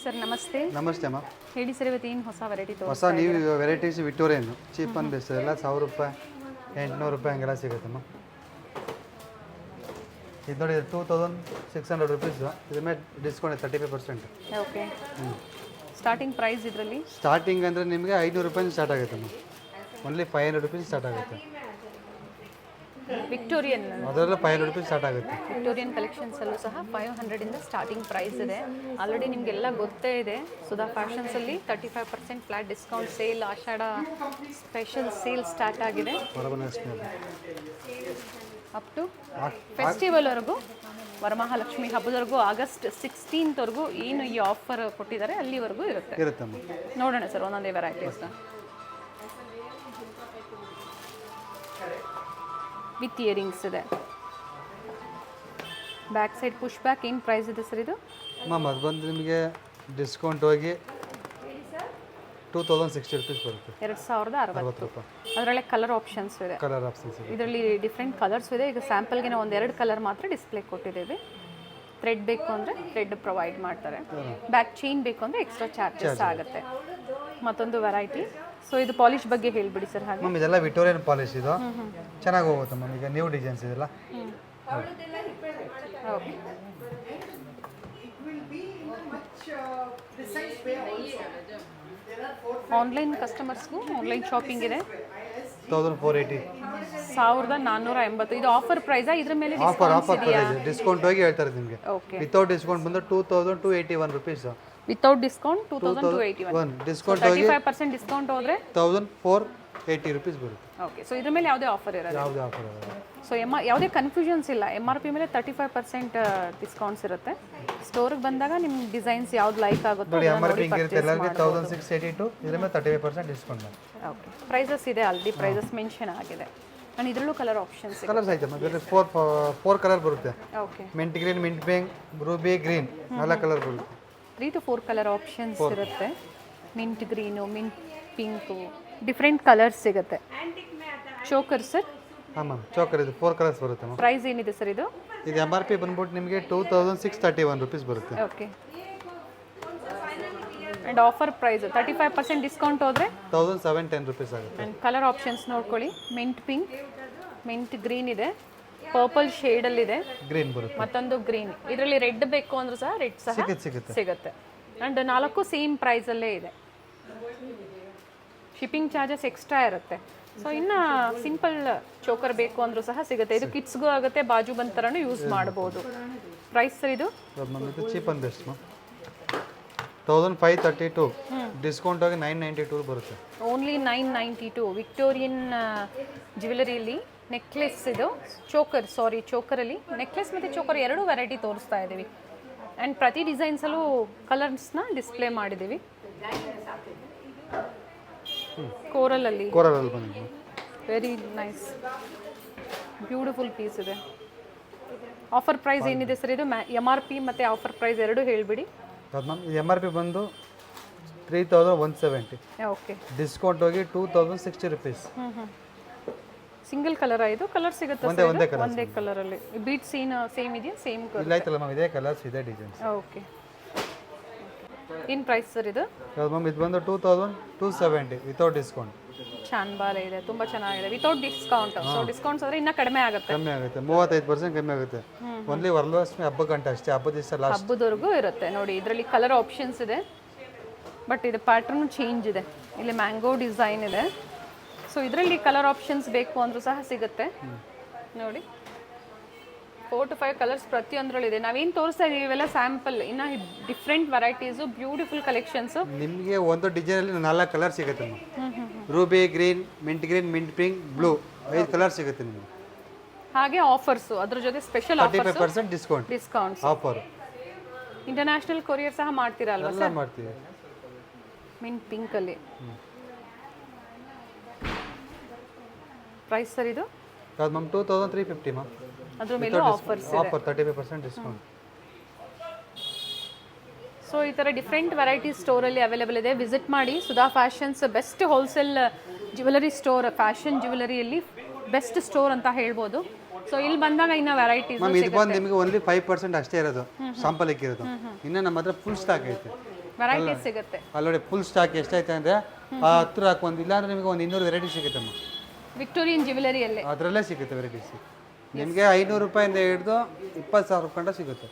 Sir ನಮಸ್ತೆ. ನಮಸ್ತೆ ಅಮ್ಮ. ಹೇಳಿ ಸರ್, ಇವತ್ತು ಏನು ಹೊಸ ವೆರೈಟಿ ಹೊಸ ನೀವು varieties Victorian cheap and best ಎಲ್ಲ 1000 ರೂಪಾಯಿ 800 ರೂಪಾಯಿ ಹಂಗೆಲ್ಲ ಸಿಗುತ್ತಮ್ಮ. ಇದು ನೋಡಿ 2600 ರುಪೀಸ್. ಇದ್ರ ಮೇಲೆ ಡಿಸ್ಕೌಂಟ್ 35%. ಓಕೆ. ಸ್ಟಾರ್ಟಿಂಗ್ ಪ್ರೈಸ್ ಇದರಲ್ಲಿ ಸ್ಟಾರ್ಟಿಂಗ್ ಅಂದರೆ ನಿಮಗೆ 500 ರೂಪಾಯಿ ಸ್ಟಾರ್ಟ್ ಆಗುತ್ತಮ್ಮ. ಓನ್ಲಿ 500 ರುಪೀಸ್ ಸ್ಟಾರ್ಟ್ ಆಗುತ್ತೆ. ವಿಕ್ಟೋರಿಯನ್ ಅದರಲ್ಲೂ 500 ರುಪೀಸ್ ಸ್ಟಾರ್ಟ್ ಆಗುತ್ತೆ. ವಿಕ್ಟೋರಿಯನ್ ಕಲೆಕ್ಷನ್ಸಲ್ಲೂ ಸಹ 500 ಇಂದ ಸ್ಟಾರ್ಟಿಂಗ್ ಪ್ರೈಸ್ ಇದೆ. ಆಲ್ರೆಡಿ ನಿಮಗೆಲ್ಲ ಗೊತ್ತೇ ಇದೆ, ಸುಧಾ ಫ್ಯಾಷನ್ಸಲ್ಲಿ 35% flat discount sale, Ashada special sale start ಆಗಿದೆ. ಅಪ್ ಟು ಫೆಸ್ಟಿವಲ್ವರೆಗೂ, ವರಮಹಾಲಕ್ಷ್ಮಿ ಹಬ್ಬದವರೆಗೂ, ಆಗಸ್ಟ್ 16th ಏನು ಈ ಆಫರ್ ಕೊಟ್ಟಿದ್ದಾರೆ ಅಲ್ಲಿವರೆಗೂ ಇರುತ್ತೆ. ನೋಡೋಣ ಸರ್ ಒಂದೊಂದೇ ವೆರೈಟೀಸ್ನ. ವಿತ್ ಇಯರಿಂಗ್ಸ್ ಇದೆ. ಬ್ಯಾಕ್ ಸೈಡ್ ಪುಷ್ ಬ್ಯಾಕ್ ಏನು ಪ್ರೈಸ್ ಇದೆ ಸರ್ ಇದು? ಮ್ಯಾಮ್ ಅದು ಬಂದು ನಿಮಗೆ ಡಿಸ್ಕೌಂಟ್ ಹೋಗಿ 2060 ರುಪೀಸ್ ಬರುತ್ತೆ. 2060 ರೂಪಾಯಿ. ಅದರಲ್ಲೇ ಕಲರ್ ಆಪ್ಷನ್ಸ್ ಇದೆ. ಇದರಲ್ಲಿ ಡಿಫ್ರೆಂಟ್ ಕಲರ್ಸ್ ಇದೆ. ಈಗ ಸ್ಯಾಂಪಲ್ಗೆ ನಾವು ಒಂದೆರಡು ಕಲರ್ ಮಾತ್ರ ಡಿಸ್ಪ್ಲೇ ಕೊಟ್ಟಿದ್ದೇವೆ. ಥ್ರೆಡ್ ಬೇಕು ಅಂದರೆ ಥ್ರೆಡ್ ಪ್ರೊವೈಡ್ ಮಾಡ್ತಾರೆ. ಬ್ಯಾಕ್ ಚೈನ್ ಬೇಕು ಅಂದರೆ ಎಕ್ಸ್ಟ್ರಾ ಚಾರ್ಜಸ್ ಆಗುತ್ತೆ. ಮತ್ತೊಂದು ವೆರೈಟಿ. ಸೊ ಇದು ಪಾಲಿಶ್ ಬಗ್ಗೆ ಹೇಳಿಬಿಡಿ ಸರ್. ಹಾಗೆ ಮ್ಯಾಮ್ ಇದೆಲ್ಲ ವಿಕ್ಟೋರಿಯನ್ ಪಾಲಿಶ್. ಇದು ಚೆನ್ನಾಗಿ ಹೋಗುತ್ತೆ ಮ್ಯಾಮ್. ಈಗ ನ್ಯೂ ಡಿಸೈನ್ಸ್ ಇದೆಲ್ಲ. ಓಕೆ. ಆನ್ಲೈನ್ ಕಸ್ಟಮರ್ಸ್ಗೂ ಆನ್ಲೈನ್ ಶಾಪಿಂಗ್ ಇದೆ. 1480. ಇದು ಆಫರ್ ಪ್ರೈಸಾ? ಇದ್ರ ಮೇಲೆ ಡಿಸ್ಕೌಂಟ್ ಹೋಗಿ ಹೇಳ್ತಾರೆ ನಿಮಗೆ. ವಿತೌಟ್ ಡಿಸ್ಕೌಂಟ್ ಬಂದು 2281 rupees. Without discount 2281. Discount 35% discount ಹೋದ್ರೆ 1480 ರುಪೀಸ್ ಬರುತ್ತೆ. ಓಕೆ. ಸೊ ಇದ್ರ ಮೇಲೆ ಯಾವುದೇ ಆಫರ್ ಇರಲ್ಲ. ಯಾವುದೇ ಆಫರ್ ಇರಲ್ಲ. ಸೊ ಯಾವುದೇ ಕನ್ಫ್ಯೂಷನ್ಸ್ ಇಲ್ಲ. MRP ಮೇಲೆ 35% ಡಿಸ್ಕೌಂಟ್ಸ್ ಇರುತ್ತೆ. ಸ್ಟೋರ್ಗೆ ಬಂದಾಗ ನಿಮ್ಮ ಡಿಸೈನ್ಸ್ ಯಾವ್ದು ಲೈಕ್ ಆಗುತ್ತೋ ನೋಡಿ. MRP ಇರುತ್ತೆ ಎಲ್ಲರಿಗೆ 1682. ಇದ್ರ ಮೇಲೆ 35% ಡಿಸ್ಕೌಂಟ್. ಓಕೆ. ಪ್ರೈಸಸ್ ಇದೆ, ಆಲ್ರೆಡಿ ಪ್ರೈಸಸ್ ಮೆನ್ಷನ್ ಆಗಿದೆ. ಅಂಡ್ ಇದರಲ್ಲೂ ಕಲರ್ ಆಪ್ಷನ್ಸ್ ಇದೆ. ಕಲರ್ಸ್ ಐತೆ ಇದರಲ್ಲಿ 4 ಕಲರ್ ಬರುತ್ತೆ. Okay. Mint green, mint pink, ruby green ಎಲ್ಲ ಕಲರ್ ಬರುತ್ತೆ. 3 to 4 ಕಲರ್ ಆಪ್ಷನ್ಸ್ ಇರುತ್ತೆ. Mint green, mint pink, different colours ಸಿಗುತ್ತೆ. Choker sir? ಹಾಂ ಮ್ಯಾಮ್, ಚೋಕರ್ ಇದು 4 ಕಲರ್ಸ್ ಬರುತ್ತೆ ಮ್ಯಾಮ್. ಪ್ರೈಸ್ ಏನಿದೆ ಸರ್ ಇದು? ಇದು MRP ಬಂದ್ಬಿಟ್ಟು ನಿಮಗೆ 2631 ರುಪೀಸ್ ಬರುತ್ತೆ. Okay. And offer price 35% discount ಹೋದರೆ 1710 ರುಪೀಸ್ ಆಗುತ್ತೆ. ಆ್ಯಂಡ್ ಕಲರ್ ಆಪ್ಷನ್ಸ್ ನೋಡ್ಕೊಳ್ಳಿ. ಮಿಂಟ್ ಪಿಂಕ್, ಮಿಂಟ್ ಗ್ರೀನ್ ಇದೆ, ಪರ್ಪಲ್ ಶೇಡಲ್ಲಿದೆ, ಗ್ರೀನ್ ಬರುತ್ತೆ, ಮತ್ತೊಂದು ಗ್ರೀನ್. ಇದರಲ್ಲಿ ರೆಡ್ ಬೇಕು ಅಂದರೂ ಸಹ ರೆಡ್ ಸಹ ಸಿಗುತ್ತೆ. ಆ್ಯಂಡ್ 4 ಸೇಮ್ ಪ್ರೈಸಲ್ಲೇ ಇದೆ. ಶಿಪ್ಪಿಂಗ್ ಚಾರ್ಜಸ್ ಎಕ್ಸ್ಟ್ರಾ ಇರುತ್ತೆ. ಸೊ ಇನ್ನು ಸಿಂಪಲ್ ಚೋಕರ್ ಬೇಕು ಅಂದರೂ ಸಹ ಸಿಗುತ್ತೆ. ಇದು ಕಿಡ್ಸ್ಗೂ ಆಗುತ್ತೆ, ಬಾಜು ಬಂದ್ ಥರನೂ ಯೂಸ್ ಮಾಡ್ಬೋದು. ಪ್ರೈಸ್ ಸರ್ ಇದು? Cheap and best ma'am. 1532. Discount ಆಗಿ 992 ಬರುತ್ತೆ. ಓನ್ಲಿ 992. ವಿಕ್ಟೋರಿಯನ್ ಜ್ಯುವೆಲರಿಯಲ್ಲಿ ನೆಕ್ಲೆಸ್ ಇದು. ಚೋಕರಲ್ಲಿ ನೆಕ್ಲೆಸ್ ಮತ್ತು ಚೋಕರ್ ಎರಡೂ ವೆರೈಟಿ ತೋರಿಸ್ತಾ ಇದ್ದೀವಿ. ಆ್ಯಂಡ್ ಪ್ರತಿ ಡಿಸೈನ್ಸಲ್ಲೂ ಕಲರ್ಸ್ನ ಡಿಸ್ಪ್ಲೇ ಮಾಡಿದ್ದೀವಿ. ಕೋರಲಲ್ಲಿ ಬಂದಿದೆ. ವೆರಿ ನೈಸ್, ಬ್ಯೂಟಿಫುಲ್ ಪೀಸ್ ಇದೆ. ಆಫರ್ ಪ್ರೈಸ್ ಏನಿದೆ ಸರ್ ಇದು? MRP ಮತ್ತು ಆಫರ್ ಪ್ರೈಸ್ ಎರಡೂ ಹೇಳಿಬಿಡಿ. ಮ್ಯಾಮ್ MRP ಬಂದು 3170. ಓಕೆ. ಡಿಸ್ಕೌಂಟ್ ಹೋಗಿ 2060 ರುಪೀಸ್. ಸಿಂಗಲ್ ಕಲರ್ ಇದು? ಕಲರ್ ಸಿಗುತ್ತೆ ಒಂದೇ ಕಲರಲ್ಲಿ? ಬೀಟ್ ಸೇಮ್ ಇದೆಯಾ? ಸೇಮ್ ಇಲ್ಲ ಆಯ್ತಲ್ಲ ಮ್ಯಾಮ್, ಇದೇ ಕಲರ್ಸ್ ಇದೆ ಡಿಸೈನ್ಸ್. ಓಕೆ. ಏನು ಪ್ರೈಸ್ ಸರ್ ಇದು? ಮ್ಯಾಮ್ ಇದು ಬಂದು 2270 ವಿತೌಟ್ ಡಿಸ್ಕೌಂಟ್. ಚಾನ್ಬಾಲೆ ಇದೆ, ತುಂಬ ಚೆನ್ನಾಗಿದೆ ವಿತೌಟ್ ಡಿಸ್ಕೌಂಟ್. ಸೊ ಡಿಸ್ಕೌಂಟ್ಸ್ ಆದರೆ ಇನ್ನೂ ಕಡಿಮೆ ಆಗುತ್ತೆ. 35% ಕಮ್ಮಿ ಆಗುತ್ತೆ. ಓನ್ಲಿ ವರಲಕ್ಷ್ಮಿ ಹಬ್ಬ ಗಂಟೆ ಅಷ್ಟೇ. ಹಬ್ಬದ ದಿವಸ ಲಾಸ್ಟ್, ಹಬ್ಬದವರೆಗೂ ಇರುತ್ತೆ. ನೋಡಿ ಇದರಲ್ಲಿ ಕಲರ್ ಆಪ್ಷನ್ಸ್ ಇದೆ, ಬಟ್ ಇದು ಪ್ಯಾಟರ್ನ್ ಚೇಂಜ್ ಇದೆ. ಇಲ್ಲಿ ಮ್ಯಾಂಗೋ ಡಿಸೈನ್ ಇದೆ. ಸೊ ಇದರಲ್ಲಿ ಕಲರ್ ಆಪ್ಷನ್ಸ್ ಬೇಕು ಅಂದರೂ ಸಹ ಸಿಗುತ್ತೆ. ನೋಡಿ 4 to 5 ಕಲರ್ಸ್ ಪ್ರತಿಯೊಂದರಲ್ಲಿದೆ. ನಾವೇನು ತೋರಿಸ್ತಾ ಇದೀವಿ ಇವೆಲ್ಲ ಸ್ಯಾಂಪಲ್. ಇನ್ನು ಡಿಫ್ರೆಂಟ್ ವೆರೈಟೀಸು, ಬ್ಯೂಟಿಫುಲ್ ಕಲೆಕ್ಷನ್ಸು. ನಿಮಗೆ ಒಂದು ಡಿಸೈನಲ್ಲಿ 4 ಕಲರ್ ಸಿಗುತ್ತೆ. Ruby green, mint green, mint pink, blue 5 colour ಸಿಗುತ್ತೆ ನಿಮಗೆ. ಹಾಗೆ ಆಫರ್ಸು, ಅದ್ರ ಜೊತೆ special 35% discount offer. International courier ಸಹ ಮಾಡ್ತೀರಾ ಅಲ್ವಾ ಸರ್? ಮಾಡ್ತೀವಿ. ಮಿಂಟ್ ಪಿಂಕಲ್ಲಿ ಪ್ರೈಸ್ ಸರ್ ಇದು? Ma'am 2350 ma'am. ಅದ್ರ ಮೇಲೆ ಆಫರ್ಸ್ ಇದೆ. Offer 35% discount. ಸೊ ಈ ಥರ ಡಿಫ್ರೆಂಟ್ ವೆರೈಟೀಸ್ ಸ್ಟೋರಲ್ಲಿ ಅವೈಲೇಬಲ್ ಇದೆ. ವಿಸಿಟ್ ಮಾಡಿ. Sudha fashions best wholesale jewellery store, fashion ಜ್ಯುವೆಲರಿಯಲ್ಲಿ ಬೆಸ್ಟ್ ಸ್ಟೋರ್ ಅಂತ ಹೇಳ್ಬೋದು. ಸೊ ಇಲ್ಲಿ ಬಂದಾಗ ಇನ್ನು ವೆರೈಟೀಸ್ ಮ್ಯಾಮ್ ಇದು ಬಂದು ನಿಮಗೆ ಓನ್ಲಿ 5% ಅಷ್ಟೇ ಇರೋದು, ಸಾಂಪಲ್ ಇಕ್ಕಿರೋದು. ಇನ್ನು ನಮ್ಮ ಹತ್ರ ಫುಲ್ ಸ್ಟಾಕ್ ಐತೆ. ವೆರೈಟೀಸ್ ಸಿಗುತ್ತೆ. ಅಲ್ಲಿ ನೋಡಿ ಫುಲ್ ಸ್ಟಾಕ್ ಎಷ್ಟೈತೆ ಅಂದರೆ ಹತ್ರ ಹಾಕೊಂಡು ಇಲ್ಲಾಂದ್ರೆ ನಿಮಗೆ ಒಂದು 200 ವೆರೈಟಿ ಸಿಗುತ್ತಮ್ಮ. ವಿಕ್ಟೋರಿಯನ್ ಜ್ಯುವೆಲರಿಯಲ್ಲೇ ಅದರಲ್ಲೇ ಸಿಗುತ್ತೆ ವೆರೈಟೀಸ್. ನಿಮಗೆ 500 ರೂಪಾಯಿಂದ ಹಿಡಿದು 20,000 ರೂಪಾಯಿ ಸಿಗುತ್ತೆ.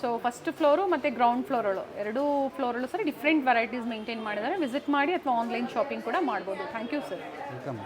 ಸೊ ಫಸ್ಟ್ ಫ್ಲೋರು ಮತ್ತು ಗ್ರೌಂಡ್ ಫ್ಲೋರಳು ಎರಡೂ ಫ್ಲೋರಲ್ಲೂ ಸರ್ ಡಿಫ್ರೆಂಟ್ ವೆರೈಟೀಸ್ ಮೇಂಟೈನ್ ಮಾಡಿದ್ದಾರೆ. ವಿಸಿಟ್ ಮಾಡಿ ಅಥವಾ ಆನ್ಲೈನ್ ಶಾಪಿಂಗ್ ಕೂಡ ಮಾಡ್ಬೋದು. Thank you sir. ವೆಲ್ಕಮ್.